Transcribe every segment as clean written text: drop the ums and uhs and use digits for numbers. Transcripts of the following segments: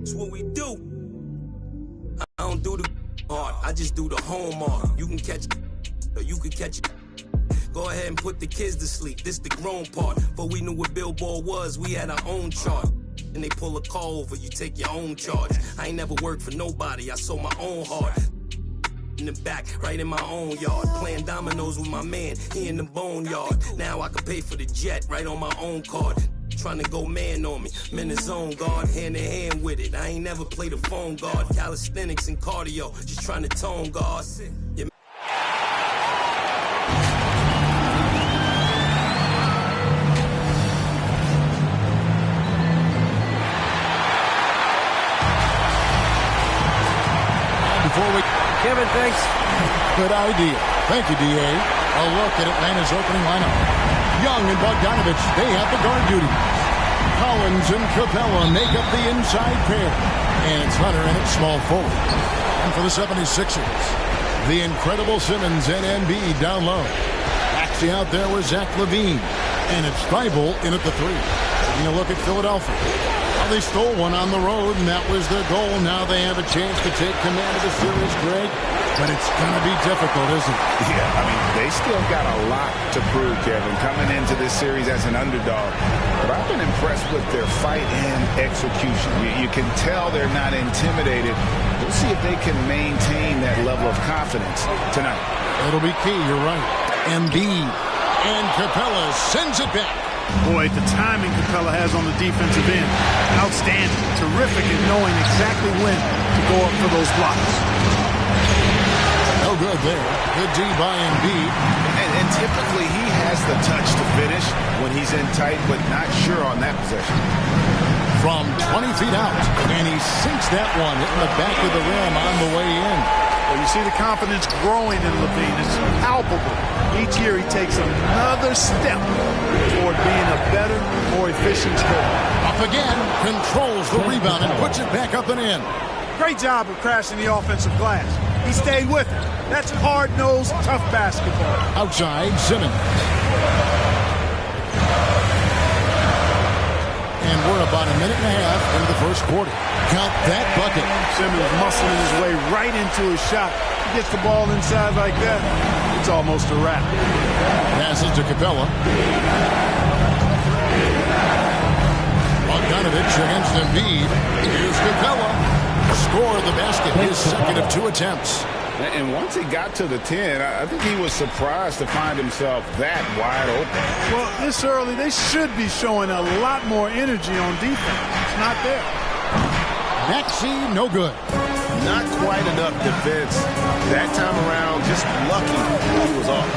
It's what we do. I don't do the hard, I just do the home art. You can catch it, or you can catch it. Go ahead and put the kids to sleep, this the grown part. But we knew what Billboard was, we had our own chart. And they pull a call over, you take your own charge. I ain't never worked for nobody, I sold my own heart. In the back, right in my own yard. Playing dominoes with my man, he in the boneyard. Now I can pay for the jet, right on my own card. Trying to go man on me, I'm in the zone guard, hand in hand with it. I ain't never played a phone guard. Calisthenics and cardio, just trying to tone guard. Yeah. Before we... Kevin, thanks. Good idea. Thank you, D.A. A look at Atlanta's opening lineup. Young and Bogdanovich, they have the guard duty. Collins and Capella make up the inside pair. And it's Hunter in at small forward. And for the 76ers, the incredible Simmons and Embiid down low. Actually out there with Zach LaVine. And it's Thibault in at the 3. Taking a look at Philadelphia. Well, they stole one on the road, and that was their goal. Now they have a chance to take command of the series, Greg. But it's going to be difficult, isn't it? Yeah, I mean, they still got a lot to prove, Kevin, coming into this series as an underdog. But I've been impressed with their fight and execution. You can tell they're not intimidated. We'll see if they can maintain that level of confidence tonight. It'll be key, you're right. Embiid and Capella sends it back. Boy, the timing Capella has on the defensive end, outstanding. Terrific in knowing exactly when to go up for those blocks. No good there. Good D by Embiid. And typically he has the touch to finish when he's in tight, but not sure on that possession. From 20 feet out, and he sinks that one hitting the back of the rim on the way in. Well, you see the confidence growing in LaVine. It's palpable. Each year he takes another step toward being a better, more efficient scorer. Up again, controls the rebound and puts it back up and in. Great job of crashing the offensive glass. He stayed with it. That's hard-nosed, tough basketball. Outside, Simmons. And we're about a minute and a half into the first quarter. Count that bucket. Simmons muscling his way right into his shot. He gets the ball inside like that, it's almost a wrap. Passes to Capella. Bogdanovich against Embiid. Here's Capella. Scored the basket, his second of 2 attempts. And once he got to the 10, I think he was surprised to find himself that wide open. Well, this early, they should be showing a lot more energy on defense. It's not there. Maxey, no good. Not quite enough defense. That time around, just lucky he was off.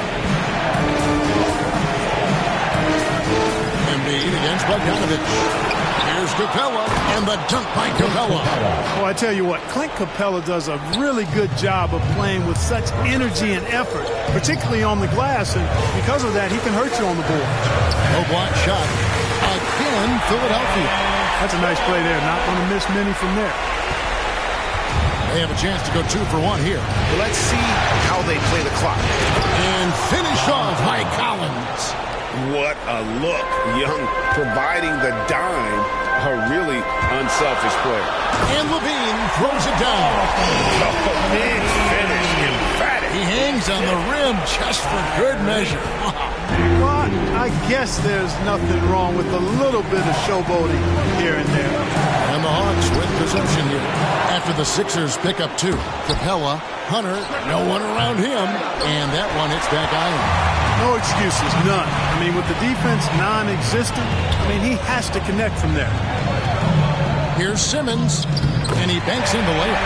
Embiid against Bogdanovich. Here's Capella, and the dunk by Capella. Well, I tell you what, Clint Capella does a really good job of playing with such energy and effort, particularly on the glass, and because of that, he can hurt you on the board. No block shot. Again, Philadelphia. That's a nice play there. Not going to miss many from there. They have a chance to go 2 for 1 here. Well, let's see how they play the clock. And finish off by Collins. What a look. Young providing the dime. A really unselfish player. And LaVine throws it down. Oh, big finish. Emphatic. He hangs on the rim just for good measure. Well, I guess there's nothing wrong with a little bit of showboating here and there. And the Hawks win possession here. After the Sixers pick up 2. Capella, Hunter, no one around him. And that one hits back iron. No excuses, none. I mean, with the defense non-existent, I mean, he has to connect from there. Here's Simmons, and he banks in the layup.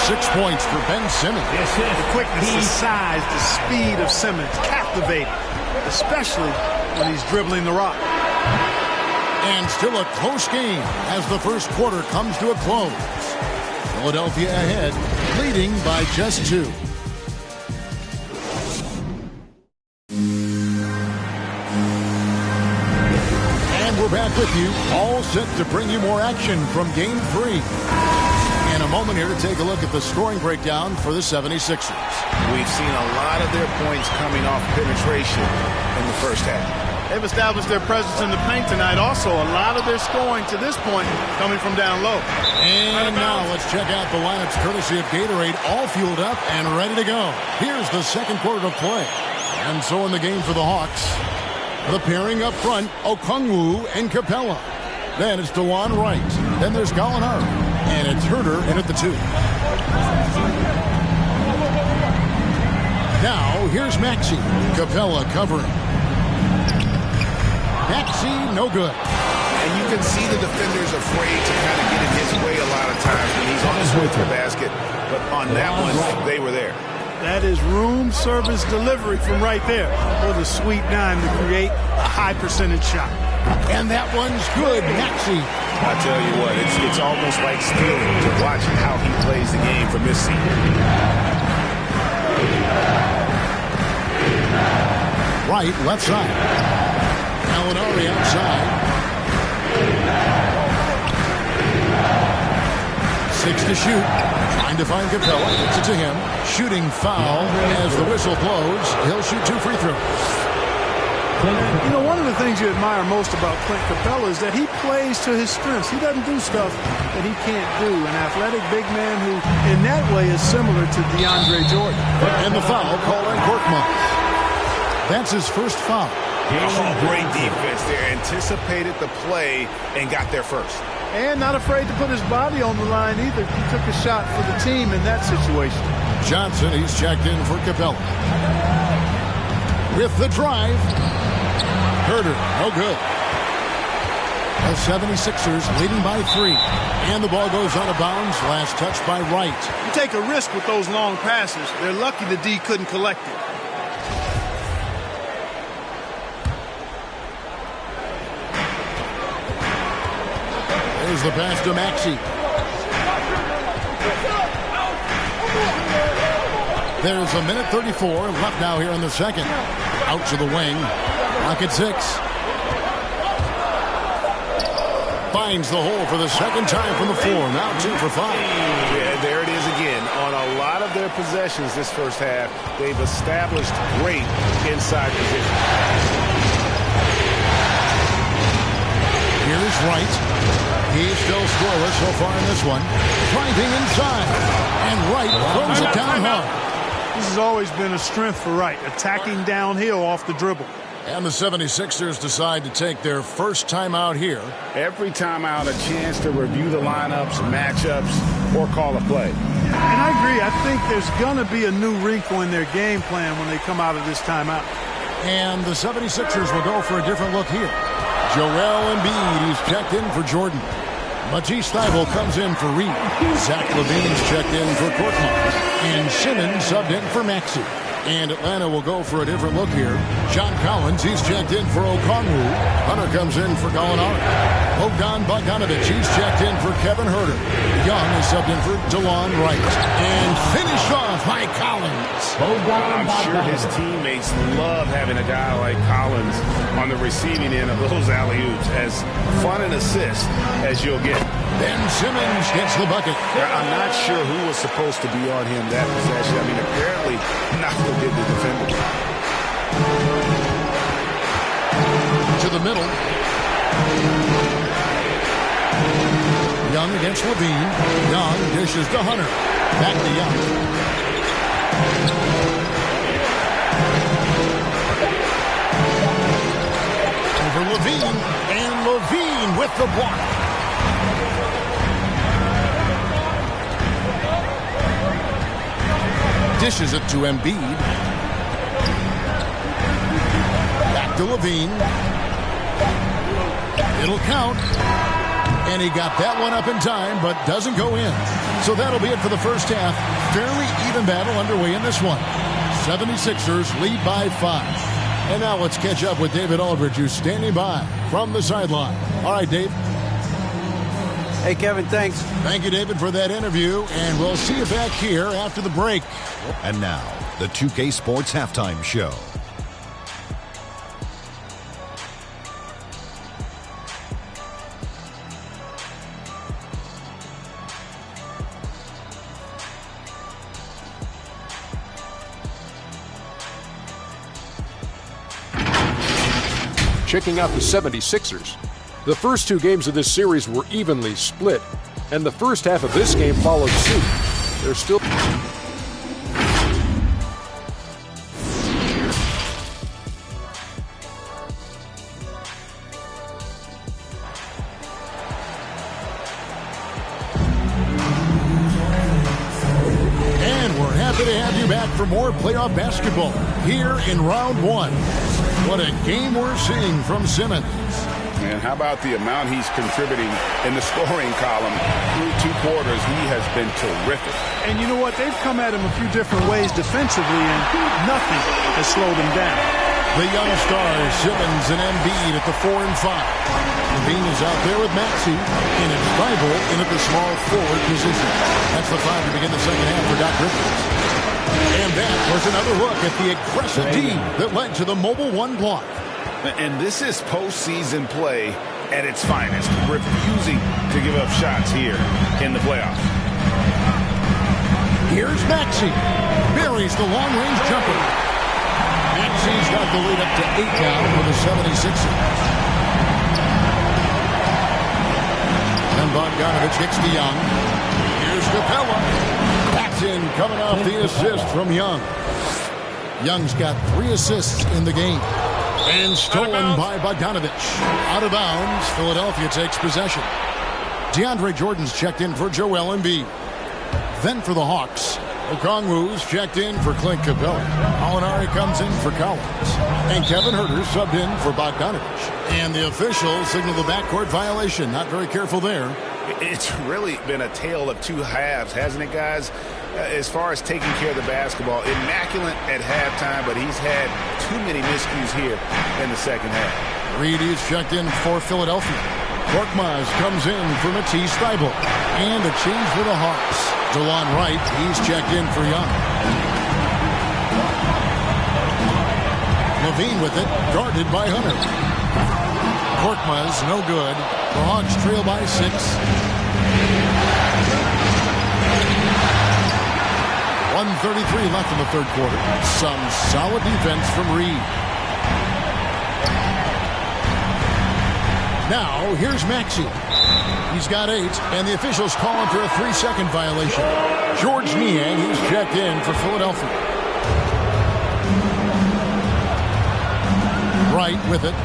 6 points for Ben Simmons. The quickness, the size, the speed of Simmons, captivating, especially when he's dribbling the rock. And still a close game as the first quarter comes to a close. Philadelphia ahead, leading by just 2. We're back with you, all set to bring you more action from Game 3. In a moment here to take a look at the scoring breakdown for the 76ers. We've seen a lot of their points coming off penetration in the first half. They've established their presence in the paint tonight. Also, a lot of their scoring to this point coming from down low. And now let's check out the lineups courtesy of Gatorade, all fueled up and ready to go. Here's the second quarter of play. And so in the game for the Hawks, the pairing up front, Okongwu and Capella. Then it's DeJuan Wright. Then there's Gallinari. And it's Herder in at the 2. Now here's Maxey. Capella covering. Maxey, no good. And you can see the defender's afraid to kind of get in his way a lot of times when he's on his way to the basket. But on that one, they were there. That is room service delivery from right there. What a sweet dime to create a high percentage shot. And that one's good, Maxey. I tell you what, it's almost like stealing to watch how he plays the game from this seat. Right, left side. Gallinari outside. 6 to shoot. Trying to find Capella. Gets it to him. Shooting foul as the whistle blows. He'll shoot 2 free throws. You know, one of the things you admire most about Clint Capella is that he plays to his strengths. He doesn't do stuff that he can't do. An athletic big man who, in that way, is similar to DeAndre Jordan. And the foul called on Korkmaz. That's his first foul. Oh, great defense there. Anticipated the play and got there first. And not afraid to put his body on the line either. He took a shot for the team in that situation. Johnson, he's checked in for Capella. With the drive. Herder, no good. The 76ers leading by 3. And the ball goes out of bounds. Last touch by Wright. You take a risk with those long passes. They're lucky the D couldn't collect it. There's the pass to Maxey. There's a minute 34 left now here in the second. Out to the wing. Rocket 6. Finds the hole for the second time from the floor. Now 2 for 5. Yeah, there it is again. On a lot of their possessions this first half, they've established great inside position. Here's Wright. He's still scoreless so far in this one. Driving inside. And Wright throws it down hard. This has always been a strength for Wright, attacking downhill off the dribble. And the 76ers decide to take their first timeout here. Every timeout, a chance to review the lineups, matchups, or call a play. And I agree. I think there's going to be a new wrinkle in their game plan when they come out of this timeout. And the 76ers will go for a different look here. Joel Embiid, he's checked in for Jordan. Matisse Thybulle comes in for Reed. Zach LaVine's checked in for Korkmaz. And Simmons subbed in for Maxey. And Atlanta will go for a different look here. John Collins, he's checked in for Okongwu. Hunter comes in for Gallinari. Bogdan Bogdanovic, he's checked in for Kevin Herder. Young is subbed in for DeJuan Wright. And finished off by Collins. I'm sure his teammates love having a guy like Collins on the receiving end of those alley-oops. As fun an assist as you'll get. Ben Simmons gets the bucket. I'm not sure who was supposed to be on him that possession. I mean, apparently nothing did the defender. To the middle. Young against Levine. Young dishes to Hunter. Back to Young. Over Levine. And Levine with the block. Dishes it to Embiid. Back to Levine. It'll count. And he got that one up in time, but doesn't go in. So that'll be it for the first half. Fairly even battle underway in this one. 76ers lead by 5. And now let's catch up with David Aldridge, who's standing by from the sideline. All right, Dave. Hey, Kevin, thanks. Thank you, David, for that interview, and we'll see you back here after the break. And now, the 2K Sports Halftime Show. checking out the 76ers. The first two games of this series were evenly split, and the first half of this game followed suit. They're still... To have you back for more playoff basketball here in round one. What a game we're seeing from Simmons. And how about the amount he's contributing in the scoring column through 2 quarters? He has been terrific. And you know what? They've come at him a few different ways defensively, and nothing has slowed him down. The young stars, Simmons and Embiid at the 4 and 5. LaVine is out there with Maxey, and it's Bible in at the small forward position. That's the 5 to begin the second half for Doc Rivers. And that was another look at the aggressive D that led to the Mobile One block. And this is postseason play at its finest, refusing to give up shots here in the playoffs. Here's Maxey. Buries the long-range jumper. Maxey's got the lead up to 8 now for the 76ers. And Bogdanovich kicks to Young. Here's Capella. Paxson coming off the assist from Young. Young's got 3 assists in the game. And stolen by Bogdanovich. Out of bounds, Philadelphia takes possession. DeAndre Jordan's checked in for Joel Embiid. Then for the Hawks, Okongwu's checked in for Clint Capella. Molinari comes in for Collins. And Kevin Huerter subbed in for Bogdanovich. And the officials signal the backcourt violation. Not very careful there. It's really been a tale of 2 halves, hasn't it, guys? As far as taking care of the basketball, immaculate at halftime, but he's had too many miscues here in the second half. Reed is checked in for Philadelphia. Korkmaz comes in for Matisse Thybulle. And a change for the Hawks. DeLon Wright, he's checked in for Young. LaVine with it, guarded by Hunter. Korkmaz, no good. The Hawks trail by 6. 1:33 left in the third quarter. Some solid defense from Reed. Now, here's Maxey. He's got 8, and the officials call him for a 3-second violation. George Niang, he's checked in for Philadelphia. Wright with it.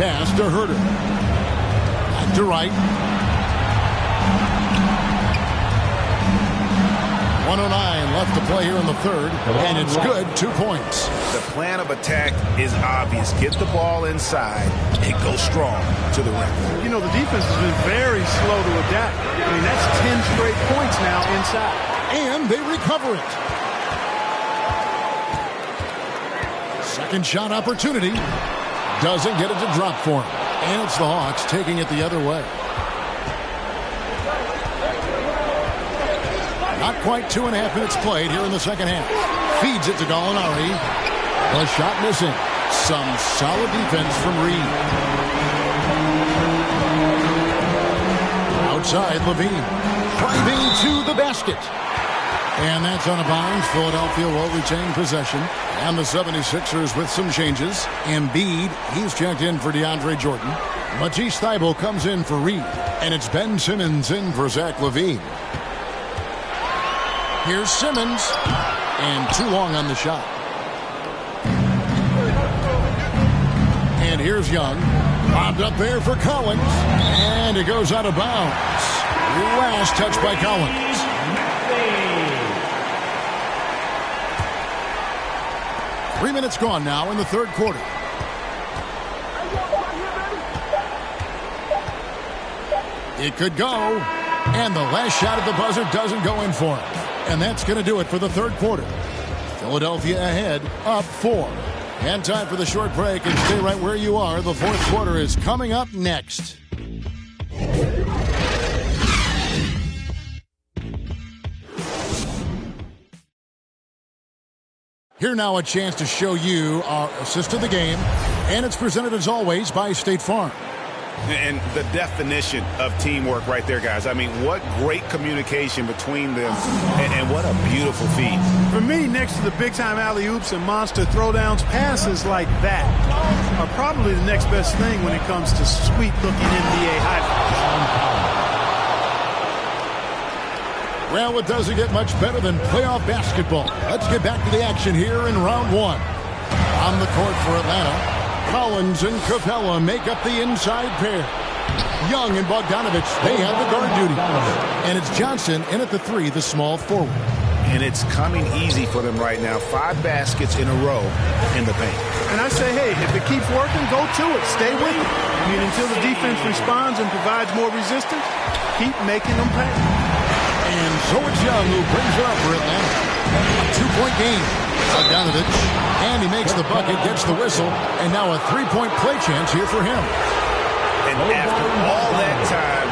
Pass to Huerter. Back to Wright. 1:09 left to play here in the third, and it's good. 2 points. The plan of attack is obvious. Get the ball inside and go strong to the rim. You know, the defense has been very slow to adapt. I mean, that's 10 straight points now inside. And they recover it. Second shot opportunity. Doesn't get it to drop for him. And it's the Hawks taking it the other way. Not quite 2.5 minutes played here in the second half. Feeds it to Gallinari. A shot missing. Some solid defense from Reed. Outside, LaVine. Driving to the basket. And that's on a bounce. Philadelphia will retain possession. And the 76ers with some changes. Embiid, he's checked in for DeAndre Jordan. Matisse Thybulle comes in for Reed. And it's Ben Simmons in for Zach LaVine. Here's Simmons. And too long on the shot. And here's Young. Bobbed up there for Collins. And it goes out of bounds. Last touch by Collins. Three minutes gone now in the third quarter. It could go. And the last shot at the buzzer doesn't go in for him. And that's going to do it for the third quarter. Philadelphia ahead, up 4. And time for the short break, and stay right where you are. The fourth quarter is coming up next. Here now a chance to show you our assist of the game. And it's presented as always by State Farm. And the definition of teamwork right there, guys. I mean, what great communication between them, and what a beautiful feed. For me, next to the big-time alley-oops and monster throwdowns, passes like that are probably the next best thing when it comes to sweet-looking NBA highlights. Well, it doesn't get much better than playoff basketball. Let's get back to the action here in round one. On the court for Atlanta, Collins and Capella make up the inside pair. Young and Bogdanovich, they have the guard duty. And it's Johnson in at the three, the small forward. And it's coming easy for them right now. 5 baskets in a row in the paint. And I say, hey, if it keeps working, go to it. Stay with it. I mean, until the defense responds and provides more resistance, keep making them pay. And so it's Young who brings it up for Atlanta. A 2-point game. Bogdanovich, and he makes the bucket, gets the whistle, and now a 3-point play chance here for him. And after all that time,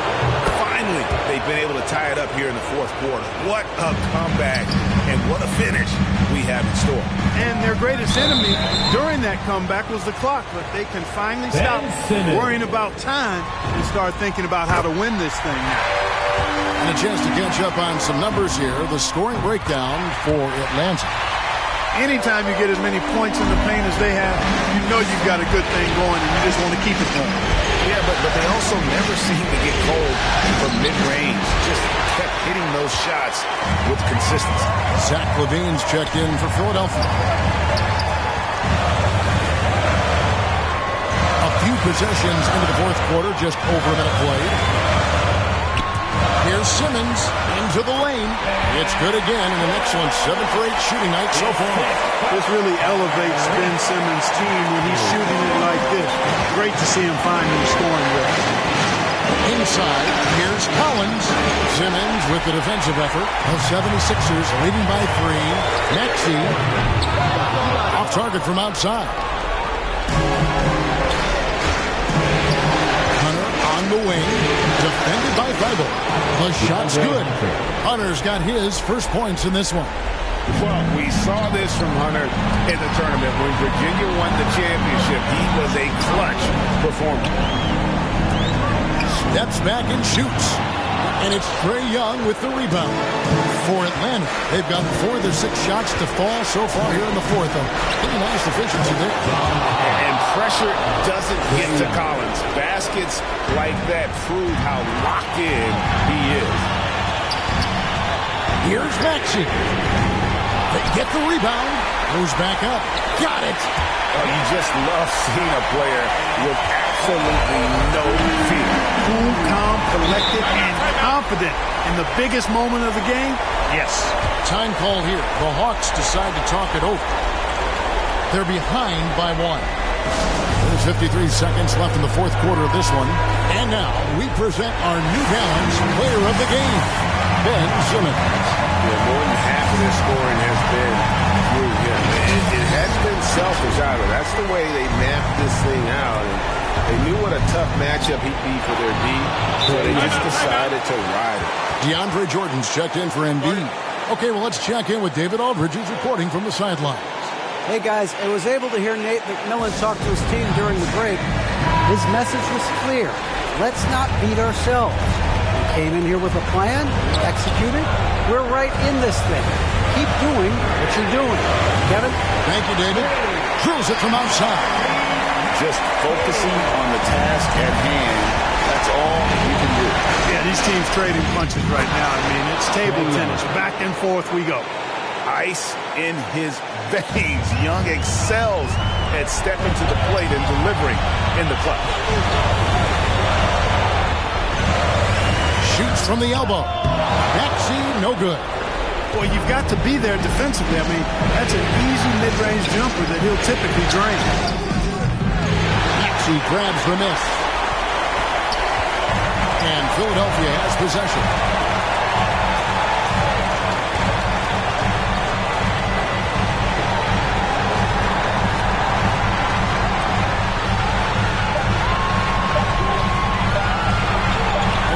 finally, they've been able to tie it up here in the fourth quarter. What a comeback, and what a finish we have in store. And their greatest enemy during that comeback was the clock, but they can finally stop worrying about time and start thinking about how to win this thing now. And a chance to catch up on some numbers here. The scoring breakdown for Atlanta. Anytime you get as many points in the paint as they have, you know you've got a good thing going, and you just want to keep it going. Yeah, but they also never seem to get cold from mid-range. Just kept hitting those shots with consistency. Zach LaVine's checked in for Philadelphia. A few possessions into the fourth quarter, just over a minute played. Here's Simmons into the lane. It's good again, and an excellent 7 for 8 shooting night so far. This really elevates Ben Simmons' team when he's shooting it like this. Great to see him finally scoring with it. Inside, here's Collins. Simmons with the defensive effort. The 76ers leading by 3. Maxey off target from outside. Hunter on the wing. Defended by Thibault. The shot's good. Hunter's got his first points in this one. Well, we saw this from Hunter in the tournament. When Virginia won the championship, he was a clutch performer. Steps back and shoots. And it's Trae Young with the rebound. For Atlanta, they've got 4 of their 6 shots to fall so far here in the fourth. Pretty nice efficiency there. And pressure doesn't get to Collins. Baskets like that prove how locked in he is. Here's Maxey. They get the rebound. Goes back up. Got it. Oh, you just love seeing a player with absolutely no fear. Cool, calm, collected, and confident in the biggest moment of the game. Yes. Time call here. The Hawks decide to talk it over. They're behind by 1. There's 53 seconds left in the fourth quarter of this one. And now we present our New Balance player of the game, Ben Simmons. Yeah, more than half of their scoring has been through him. It has been selfish either. That's the way they mapped this thing out. And they knew what a tough matchup he'd be for their D, so they just decided to ride it. DeAndre Jordan's checked in for Embiid. Okay, well, let's check in with David Aldridge, who's reporting from the sidelines. Hey, guys, I was able to hear Nate McMillan talk to his team during the break. His message was clear. Let's not beat ourselves. We came in here with a plan, executed. We're right in this thing. Keep doing what you're doing. Kevin? Thank you, David. Drills it from outside. Just focusing on the task at hand. That's all you can do. Yeah, these teams trading punches right now. I mean, it's table tennis. Back and forth we go. Ice in his veins. Young excels at stepping to the plate and delivering in the clutch. Shoots from the elbow. Maxey, no good. Boy, you've got to be there defensively. I mean, that's an easy mid-range jumper that he'll typically drain. Maxey grabs the miss. And Philadelphia has possession.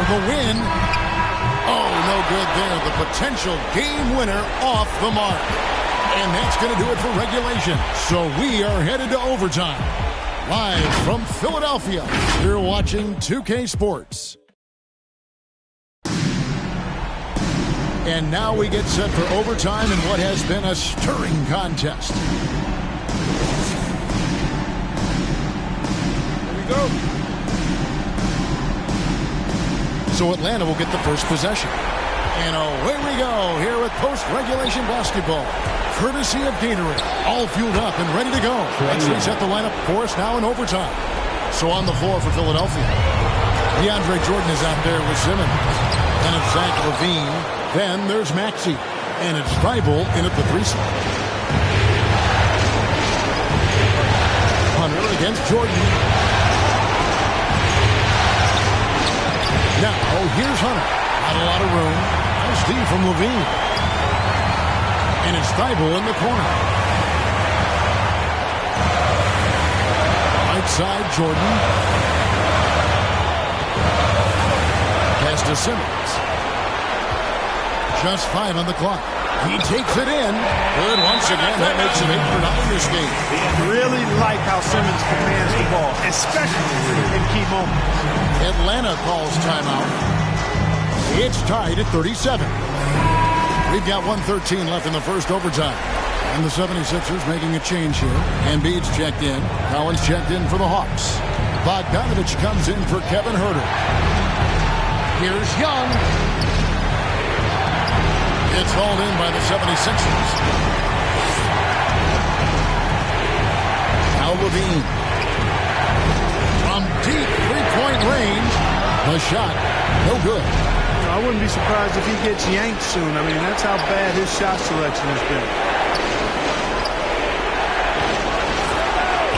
The win. Oh, no good there. The potential game winner off the mark. And that's going to do it for regulation. So we are headed to overtime. Live from Philadelphia, you're watching 2K Sports. And now we get set for overtime in what has been a stirring contest. Here we go. So Atlanta will get the first possession. And away we go here with post-regulation basketball. Courtesy of Gatorade. All fueled up and ready to go. Let's reset the lineup for us now in overtime. So on the floor for Philadelphia, DeAndre Jordan is out there with Simmons. Then it's Zach LaVine. Then there's Maxey. And it's Thybulle in at the 3 slot. Hunter against Jordan. Now, here's Hunter. Not a lot of room. Nice D from LaVine. And it's Thybulle in the corner. Right side, Jordan. Pass to Simmons. Just 5 on the clock. He takes it in. Good once again. That makes it 8 for 9 this game. I really like how Simmons commands the ball, especially in key moments. Atlanta calls timeout. It's tied at 37. We've got 1:13 left in the first overtime. And the 76ers making a change here. Embiid's checked in. Collins checked in for the Hawks. Bogdanovich comes in for Kevin Huerter. Here's Young. It's hauled in by the 76ers. Now LaVine. From deep three-point range. The shot, no good. I wouldn't be surprised if he gets yanked soon. I mean, that's how bad his shot selection has been.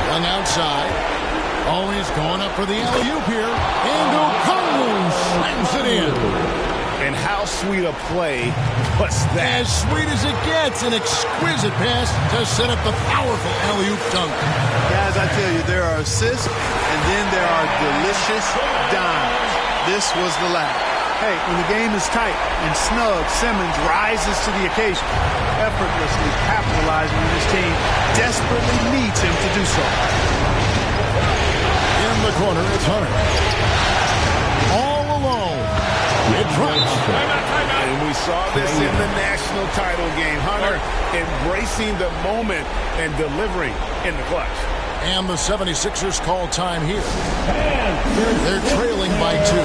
Young outside. Always going up for the alley-oop here. And Okongwu slams it in. And how sweet a play was that? As sweet as it gets. An exquisite pass to set up the powerful alley-oop dunk. Guys, I tell you, there are assists, and then there are delicious dimes. This was the last. Hey, when the game is tight and snug, Simmons rises to the occasion, effortlessly capitalizing when his team desperately needs him to do so. In the corner, it's Hunter. All alone. It drops. And we saw this in the national title game. Hunter embracing the moment and delivering in the clutch. And the 76ers call time here. They're trailing by 2.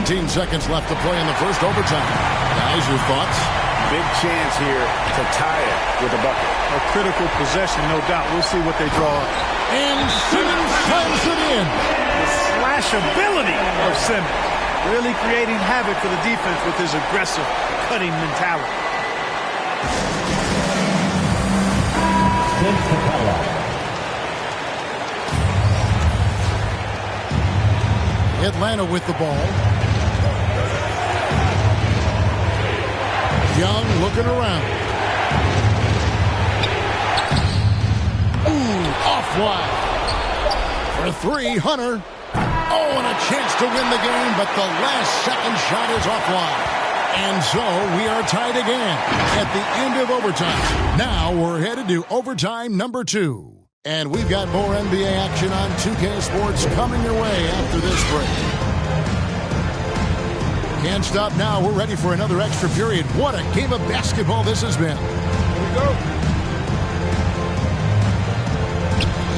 19 seconds left to play in the first overtime. Guys, your thoughts? Big chance here to tie it with a bucket. A critical possession, no doubt. We'll see what they draw up. And Simmons slams it in. The slash ability of Simmons. Really creating havoc for the defense with his aggressive, cutting mentality. Atlanta with the ball. Young looking around. Ooh, off wide. For 3, Hunter. Oh, and a chance to win the game, but the last second shot is offline. And so we are tied again at the end of overtime. Now we're headed to overtime number 2. And we've got more NBA action on 2K Sports coming your way after this break. Can't stop now. We're ready for another extra period. What a game of basketball this has been. Here we go.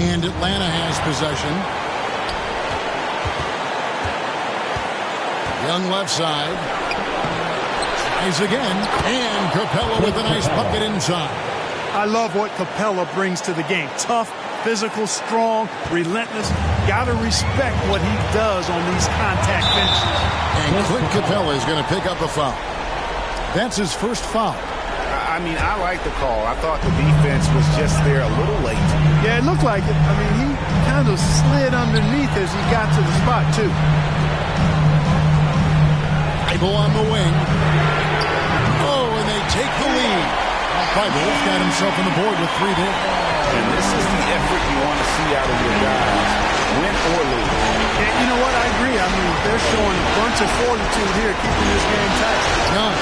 And Atlanta has possession. Young left side. Tries again. And Capella with a nice bucket inside. I love what Capella brings to the game. Tough, physical, strong, relentless. Got to respect what he does on these contact finishes. And Clint Capella is going to pick up a foul. That's his first foul. I mean, I like the call. I thought the defense was just there a little late. Yeah, it looked like it. I mean, he kind of slid underneath as he got to the spot, too. Thybulle on the wing. Oh, and they take the lead. Thybulle's got himself on the board with 3 there. And this is the effort you want to see out of your guys, win or lose. And you know what? I agree. I mean, they're showing a bunch of fortitude here, keeping this game tight. Yeah.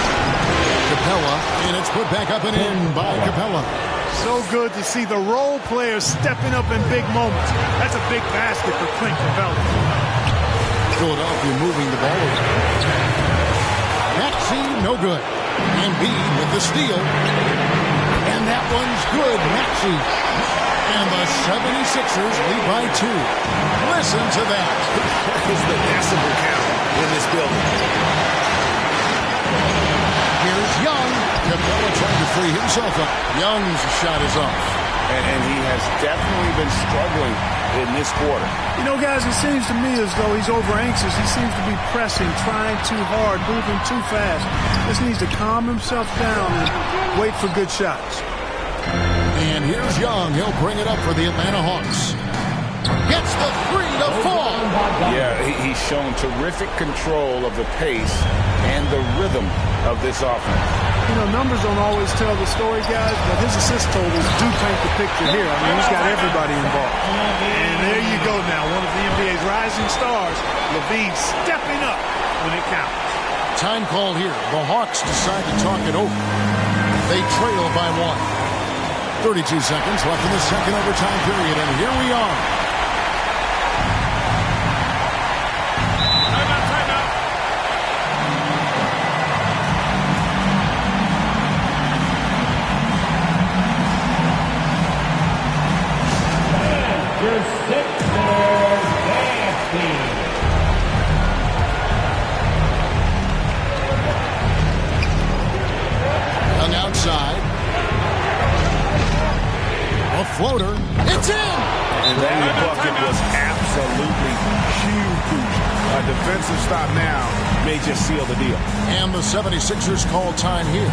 Capella, and it's put back up and in by Capella. So good to see the role players stepping up in big moments. That's a big basket for Clint Capella. Philadelphia moving the ball over. Maxey, no good. Embiid with the steal. And that one's good, Maxey. And the 76ers lead by 2. Listen to that. It's the decibel count in this building. Here's Young. Capella trying to free himself up. Young's shot is off. And he has definitely been struggling in this quarter. You know, guys, it seems to me as though he's over anxious. He seems to be pressing, trying too hard, moving too fast. Just needs to calm himself down and wait for good shots. And here's Young. He'll bring it up for the Atlanta Hawks. Gets the 3 to fall. Yeah, he's shown terrific control of the pace and the rhythm of this offense. You know, numbers don't always tell the story, guys, but his assist totals do paint the picture here. I mean, he's got everybody involved. And there you go now, one of the NBA's rising stars, LaVine stepping up when it counts. Time call here. The Hawks decide to talk it over. They trail by 1. 32 seconds left in the second overtime period, and here we are. Timeout. Young outside. A floater. It's in! And that bucket was absolutely huge. A defensive stop now may just seal the deal. And the 76ers call time here.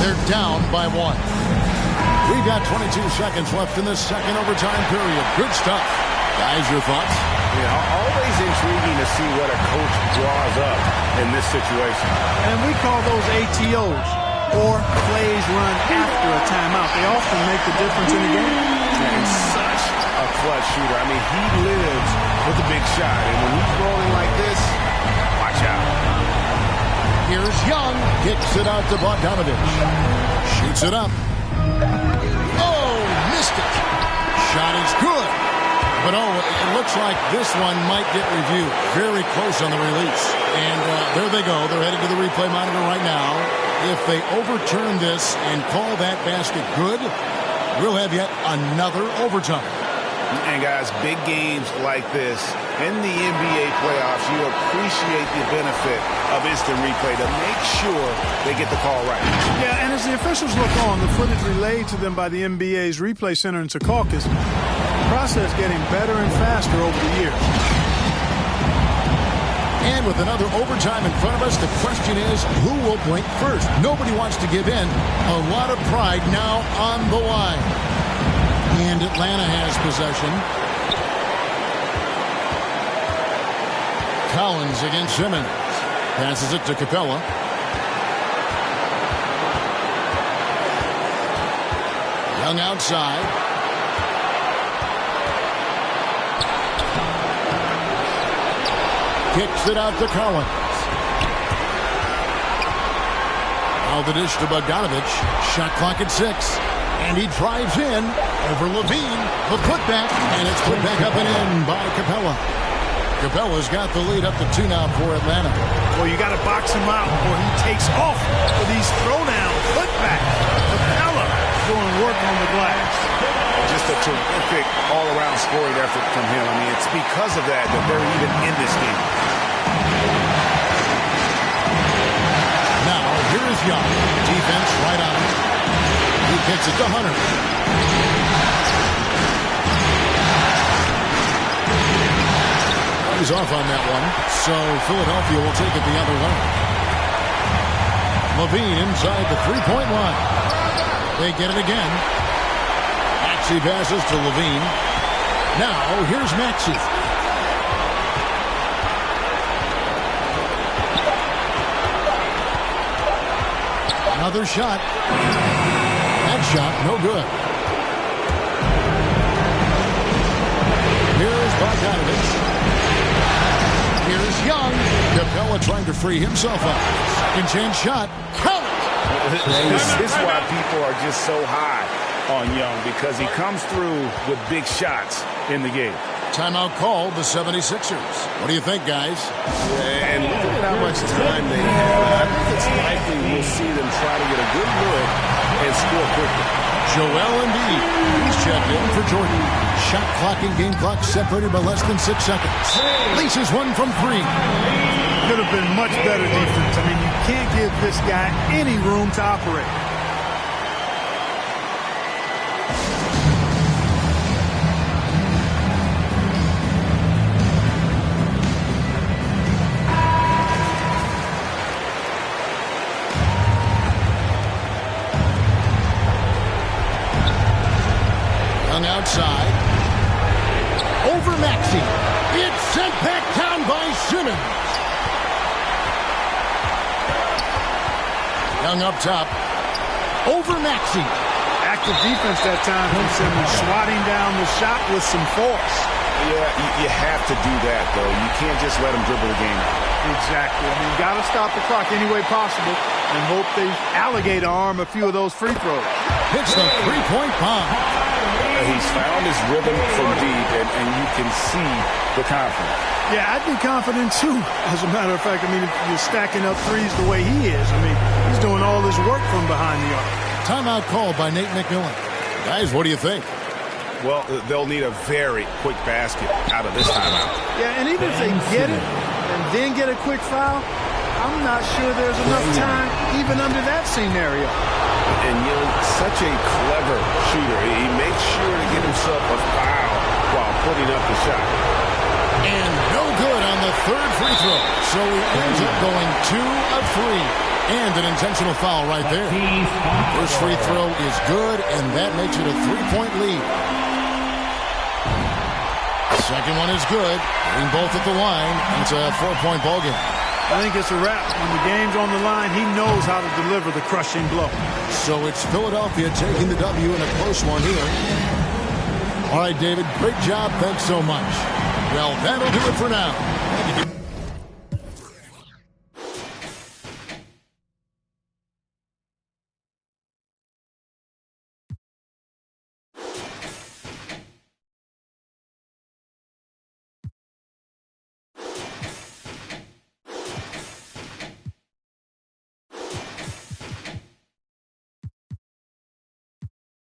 They're down by 1. We've got 22 seconds left in this second overtime period. Good stuff. Guys, your thoughts? Yeah, always intriguing to see what a coach draws up in this situation. And we call those ATOs, or plays run after a timeout. They often make the difference in the game. And such a clutch shooter. I mean, he lives with a big shot. And when he's rolling like this, watch out. Here's Young. Kicks it out to Bogdanovich. Shoots it up. Oh, missed it. Shot is good. But, it looks like this one might get reviewed. Very close on the release. And there they go. They're headed to the replay monitor right now. If they overturn this and call that basket good, we'll have yet another overtime. And, guys, big games like this in the NBA playoffs, you appreciate the benefit of instant replay to make sure they get the call right. Yeah, and as the officials look on, the footage relayed to them by the NBA's replay center in Secaucus, the process getting better and faster over the years. And with another overtime in front of us, the question is, who will blink first? Nobody wants to give in. A lot of pride now on the line. And Atlanta has possession. Collins against Simmons. Passes it to Capella. Young outside. Kicks it out to Collins. Now the dish to Bogdanovich. Shot clock at 6. And he drives in over LaVine. The putback. And it's put back up and in by Capella. Capella's got the lead up to 2 now for Atlanta. Well, you got to box him out or he takes off for these throwdown putbacks. Capella doing work on the glass. Just a terrific all-around scoring effort from him. I mean, it's because of that they're even in this game. Now, here is Young. Defense right on him. He kicks it to Hunter. He's off on that one, so Philadelphia will take it the other way. LaVine inside the three-point line. They get it again. Maxey passes to LaVine. Now, here's Maxey. Another shot. That shot, no good. Here's Bogdanovich. Here's Young. Capella trying to free himself up. Second chance shot. Count it! This is why people are just so high on Young, because he comes through with big shots in the game. Timeout called the 76ers. What do you think, guys? And look at how much time they have. I think it's likely we'll see them try to get a good look and score quickly. Joel Embiid. He's checked in for Jordan. Shot clock and game clock separated by less than 6 seconds. Laces one from 3. Could have been much better defense. I mean, you can't give this guy any room to operate. Outside. Over Maxey. It's sent back down by Simmons. Young up top. Over Maxey. Active defense that time from Simmons, swatting down the shot with some force. Yeah, you have to do that, though. You can't just let him dribble the game out. Exactly. I mean, you got to stop the clock any way possible and hope they alligator arm a few of those free throws. Hits the three-point bomb. He's found his rhythm from deep, and you can see the confidence. Yeah, I'd be confident, too. As a matter of fact, I mean, if you're stacking up threes the way he is, I mean, he's doing all his work from behind the arc. Timeout called by Nate McMillan. Guys, what do you think? Well, they'll need a very quick basket out of this timeout. Yeah, and even if they get it and then get a quick foul, I'm not sure there's enough time even under that scenario. And Young, such a clever shooter. He makes sure to get himself a foul while putting up the shot. And no good on the third free throw. So he ends up going 2 of 3. And an intentional foul right there. First free throw is good, and that makes it a 3-point lead. Second one is good. Getting both at the line. It's a 4-point ball game. I think it's a wrap. When the game's on the line, he knows how to deliver the crushing blow. So it's Philadelphia taking the W in a close one here. All right, David, great job. Thanks so much. Well, that'll do it for now.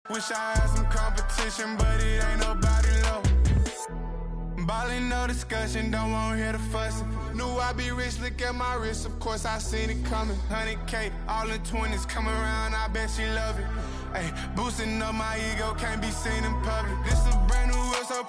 Wish I had some competition, but it ain't nobody low. Ballin', no discussion, don't want to hear the fussing. Knew I'd be rich, look at my wrist, of course I seen it coming. 100K, all in 20s, come around, I bet she love it. Ay, boosting up my ego, can't be seen in public. This a brand new world, so